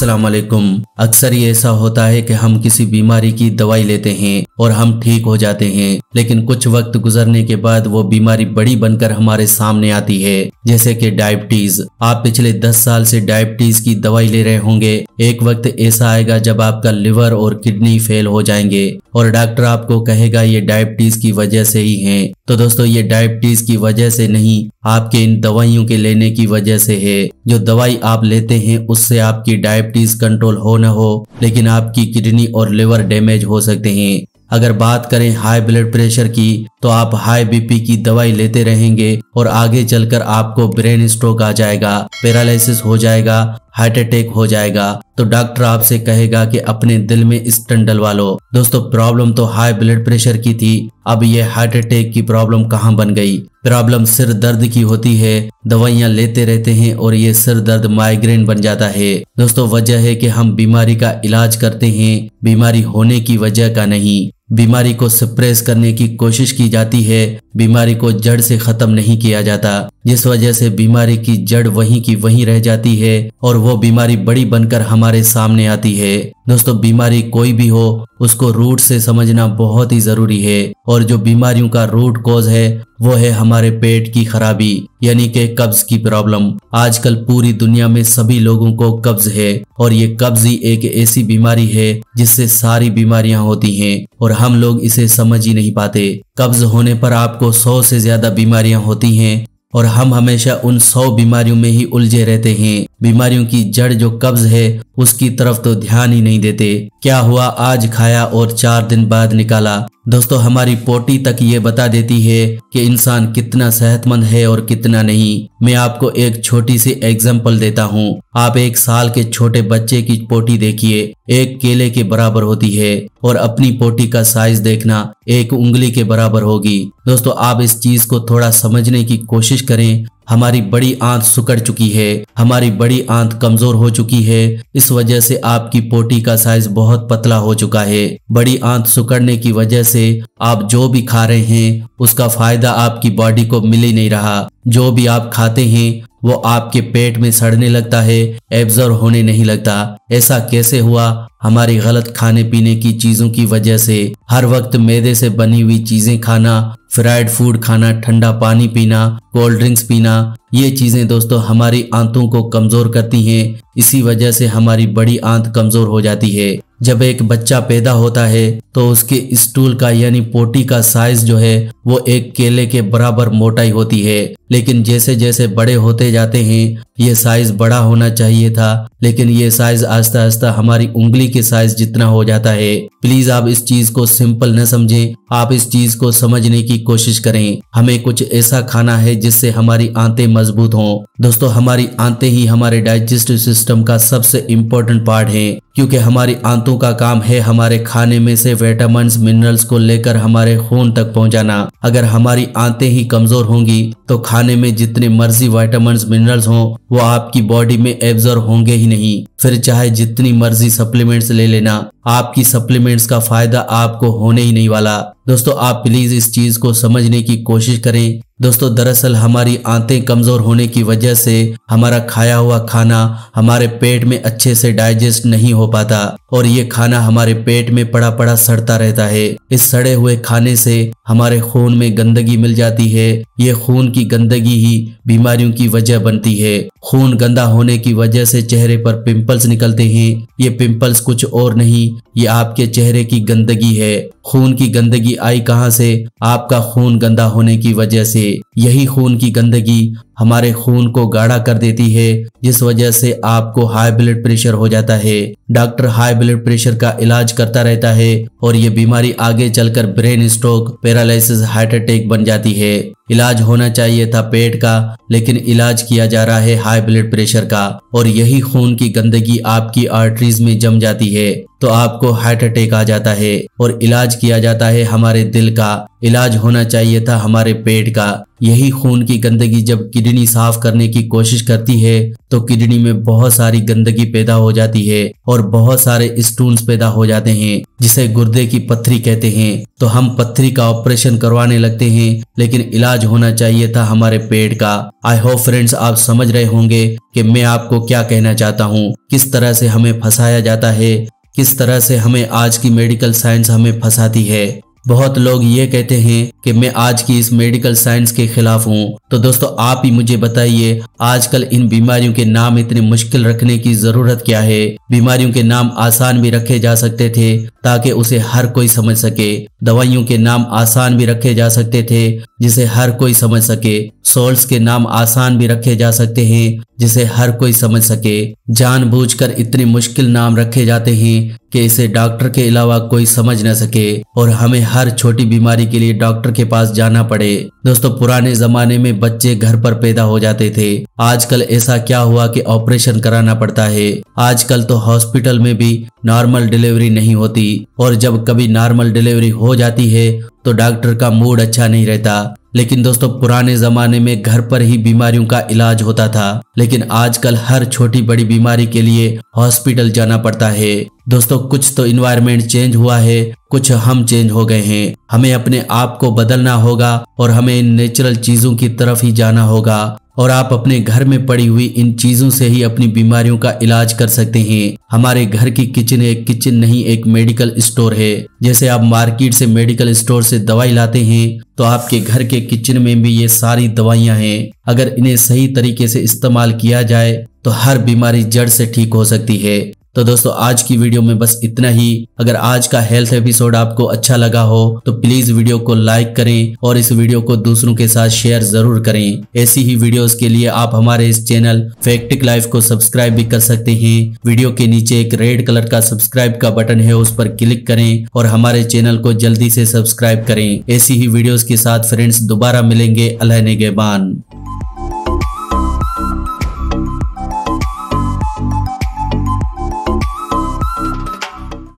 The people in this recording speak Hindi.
अस्सलाम वालेकुम। अक्सर ये ऐसा होता है कि हम किसी बीमारी की दवाई लेते हैं और हम ठीक हो जाते हैं, लेकिन कुछ वक्त गुजरने के बाद वो बीमारी बड़ी बनकर हमारे सामने आती है, जैसे कि डायबिटीज। आप पिछले 10 साल से डायबिटीज की दवाई ले रहे होंगे। एक वक्त ऐसा आएगा जब आपका लिवर और किडनी फेल हो जाएंगे और डॉक्टर आपको कहेगा ये डायबिटीज की वजह से ही है। तो दोस्तों, ये डायबिटीज की वजह से नहीं, आपके इन दवाइयों के लेने की वजह से है। जो दवाई आप लेते हैं उससे आपकी डायबिटीज कंट्रोल हो न हो, लेकिन आपकी किडनी और लिवर डैमेज हो सकते हैं। अगर बात करें हाई ब्लड प्रेशर की, तो आप हाई बीपी की दवाई लेते रहेंगे और आगे चलकर आपको ब्रेन स्ट्रोक आ जाएगा, पैरालिसिस हो जाएगा, हार्ट अटैक हो जाएगा। तो डॉक्टर आपसे कहेगा कि अपने दिल में स्टेंट डलवा लो। दोस्तों, प्रॉब्लम तो हाई ब्लड प्रेशर की थी, अब ये हार्ट अटैक की प्रॉब्लम कहाँ बन गई। प्रॉब्लम सिर दर्द की होती है, दवाइयां लेते रहते हैं और ये सिर दर्द माइग्रेन बन जाता है। दोस्तों, वजह है कि हम बीमारी का इलाज करते हैं, बीमारी होने की वजह का नहीं। बीमारी को सप्रेस करने की कोशिश की जाती है, बीमारी को जड़ से खत्म नहीं किया जाता, जिस वजह से बीमारी की जड़ वहीं की वहीं रह जाती है और वो बीमारी बड़ी बनकर हमारे सामने आती है। दोस्तों, बीमारी कोई भी हो, उसको रूट से समझना बहुत ही जरूरी है, और जो बीमारियों का रूट कॉज है वो है हमारे पेट की खराबी, यानी कि कब्ज की प्रॉब्लम। आजकल पूरी दुनिया में सभी लोगों को कब्ज है, और ये कब्ज ही एक ऐसी बीमारी है जिससे सारी बीमारियां होती हैं और हम लोग इसे समझ ही नहीं पाते। कब्ज होने पर आपको 100 से ज्यादा बीमारियां होती हैं और हम हमेशा उन 100 बीमारियों में ही उलझे रहते हैं। बीमारियों की जड़ जो कब्ज है उसकी तरफ तो ध्यान ही नहीं देते। क्या हुआ, आज खाया और 4 दिन बाद निकाला। दोस्तों, हमारी पोटी तक ये बता देती है कि इंसान कितना सेहतमंद है और कितना नहीं। मैं आपको एक छोटी सी एग्जांपल देता हूँ। आप 1 साल के छोटे बच्चे की पोटी देखिए, एक केले के बराबर होती है, और अपनी पोटी का साइज देखना, 1 उंगली के बराबर होगी। दोस्तों, आप इस चीज को थोड़ा समझने की कोशिश करें। हमारी बड़ी आंत सिकुड़ चुकी है, हमारी बड़ी आंत कमजोर हो चुकी है, इस वजह से आपकी पोटी का साइज बहुत पतला हो चुका है। बड़ी आंत सिकुड़ने की वजह से आप जो भी खा रहे हैं उसका फायदा आपकी बॉडी को मिल ही नहीं रहा। जो भी आप खाते हैं वो आपके पेट में सड़ने लगता है, एब्जॉर्ब होने नहीं लगता। ऐसा कैसे हुआ? हमारी गलत खाने पीने की चीजों की वजह से। हर वक्त मैदे से बनी हुई चीजें खाना, फ्राइड फूड खाना, ठंडा पानी पीना, कोल्ड ड्रिंक्स पीना, ये चीजें दोस्तों हमारी आंतों को कमजोर करती हैं। इसी वजह से हमारी बड़ी आंत कमजोर हो जाती है। जब एक बच्चा पैदा होता है तो उसके स्टूल का यानी पोटी का साइज जो है वो एक केले के बराबर मोटाई होती है, लेकिन जैसे जैसे बड़े होते जाते हैं ये साइज बड़ा होना चाहिए था, लेकिन ये साइज आस्ता आस्ता हमारी उंगली के साइज जितना हो जाता है। प्लीज आप इस चीज को सिंपल न समझें, आप इस चीज को समझने की कोशिश करें। हमें कुछ ऐसा खाना है जिससे हमारी आंतें मजबूत हों। दोस्तों, हमारी आंतें ही हमारे डाइजेस्टिव सिस्टम का सबसे इम्पोर्टेंट पार्ट है, क्योंकि हमारी आंतों का काम है हमारे खाने में से विटामिन्स मिनरल्स को लेकर हमारे खून तक पहुंचाना। अगर हमारी आंतें ही कमजोर होंगी तो खाने में जितने मर्जी विटामिन्स मिनरल्स हों वो आपकी बॉडी में एब्जॉर्ब होंगे ही नहीं। फिर चाहे जितनी मर्जी सप्लीमेंट्स ले लेना, आपकी सप्लीमेंट्स का फायदा आपको होने ही नहीं वाला। दोस्तों, आप प्लीज इस चीज को समझने की कोशिश करें। दोस्तों, दरअसल हमारी आंतें कमजोर होने की वजह से हमारा खाया हुआ खाना हमारे पेट में अच्छे से डाइजेस्ट नहीं हो पाता और ये खाना हमारे पेट में पड़ा पड़ा सड़ता रहता है। इस सड़े हुए खाने से हमारे खून में गंदगी मिल जाती है। ये खून की गंदगी ही बीमारियों की वजह बनती है। खून गंदा होने की वजह से चेहरे पर पिंपल्स निकलते हैं। ये पिंपल्स कुछ और नहीं, ये आपके चेहरे की गंदगी है। खून की गंदगी आई कहां से? आपका खून गंदा होने की वजह से। यही खून की गंदगी हमारे खून को गाढ़ा कर देती है, जिस वजह से आपको हाई ब्लड प्रेशर हो जाता है। डॉक्टर हाई ब्लड प्रेशर का इलाज करता रहता है और ये बीमारी आगे चलकर brain stroke, paralysis, heart attack बन जाती है। इलाज होना चाहिए था पेट का, लेकिन इलाज किया जा रहा है हाई ब्लड प्रेशर का, और यही खून की गंदगी आपकी आर्टरीज में जम जाती है। तो आपको हार्ट अटैक आ जाता है और इलाज किया जाता है हमारे दिल का, इलाज होना चाहिए था हमारे पेट का। यही खून की गंदगी जब किडनी साफ करने की कोशिश करती है तो किडनी में बहुत सारी गंदगी पैदा हो जाती है और बहुत सारे स्टोन्स पैदा हो जाते हैं जिसे गुर्दे की पत्थरी कहते हैं। तो हम पत्थरी का ऑपरेशन करवाने लगते हैं, लेकिन इलाज होना चाहिए था हमारे पेट का। आई होप फ्रेंड्स आप समझ रहे होंगे कि मैं आपको क्या कहना चाहता हूँ, किस तरह से हमें फंसाया जाता है, किस तरह से हमें आज की मेडिकल साइंस हमें फंसाती है। बहुत लोग ये कहते हैं कि मैं आज की इस मेडिकल साइंस के खिलाफ हूँ। तो दोस्तों आप ही मुझे बताइए, आजकल इन बीमारियों के नाम इतने मुश्किल रखने की जरूरत क्या है? बीमारियों के नाम आसान भी रखे जा सकते थे ताकि उसे हर कोई समझ सके। दवाइयों के नाम आसान भी रखे जा सकते थे जिसे हर कोई समझ सके। सॉल्ट्स के नाम आसान भी रखे जा सकते हैं जिसे हर कोई समझ सके। जानबूझकर इतने मुश्किल नाम रखे जाते हैं कि इसे डॉक्टर के अलावा कोई समझ न सके और हमें हर छोटी बीमारी के लिए डॉक्टर के पास जाना पड़े। दोस्तों पुराने जमाने में बच्चे घर पर पैदा हो जाते थे, आजकल ऐसा क्या हुआ कि ऑपरेशन कराना पड़ता है। आजकल तो हॉस्पिटल में भी नॉर्मल डिलीवरी नहीं होती और जब कभी नॉर्मल डिलीवरी हो जाती है तो डॉक्टर का मूड अच्छा नहीं रहता। लेकिन दोस्तों पुराने जमाने में घर पर ही बीमारियों का इलाज होता था, लेकिन आजकल हर छोटी बड़ी बीमारी के लिए हॉस्पिटल जाना पड़ता है। दोस्तों कुछ तो इन्वायरमेंट चेंज हुआ है, कुछ हम चेंज हो गए हैं। हमें अपने आप को बदलना होगा और हमें इन नेचुरल चीजों की तरफ ही जाना होगा और आप अपने घर में पड़ी हुई इन चीजों से ही अपनी बीमारियों का इलाज कर सकते हैं। हमारे घर की किचन एक किचन नहीं, एक मेडिकल स्टोर है। जैसे आप मार्केट से मेडिकल स्टोर से दवाई लाते हैं तो आपके घर के किचन में भी ये सारी दवाइयां हैं। अगर इन्हें सही तरीके से इस्तेमाल किया जाए तो हर बीमारी जड़ से ठीक हो सकती है। तो दोस्तों आज की वीडियो में बस इतना ही। अगर आज का हेल्थ एपिसोड आपको अच्छा लगा हो तो प्लीज वीडियो को लाइक करें और इस वीडियो को दूसरों के साथ शेयर जरूर करें। ऐसी ही वीडियोस के लिए आप हमारे इस चैनल फैक्टिक लाइफ को सब्सक्राइब भी कर सकते हैं। वीडियो के नीचे एक रेड कलर का सब्सक्राइब का बटन है, उस पर क्लिक करें और हमारे चैनल को जल्दी से सब्सक्राइब करें। ऐसी ही वीडियोस के साथ फ्रेंड्स दोबारा मिलेंगे। अल्लाह निगहबान।